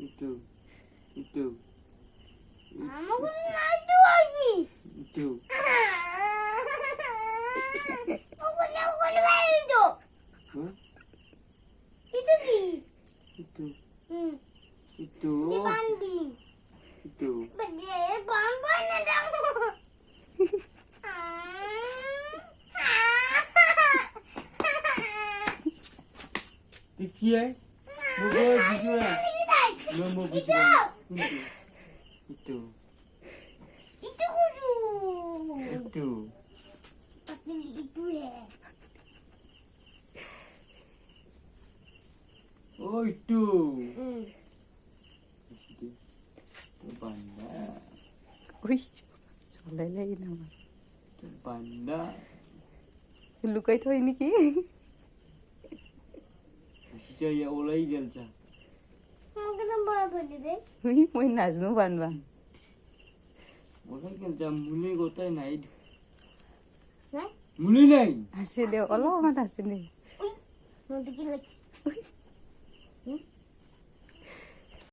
itu itu Aku itu aja. itu Aku itu. Hah? Itu di. itu Itu itu dibanding. itu Bede bamban ada. Tikiye Mogo bijua Momo bijua itu Itu kudu. itu Tapi itu ya. oh itu panda Uy, চলাইলে নামা panda লুকাই থৈ নেকি saya oleh gelja Mau kena bawa beli deh. উই মই নাজানো বানবা oleh gelja mulai kota naik Nah, mulai naik আছে দে অলপমান আছে দে mau bikin lagi.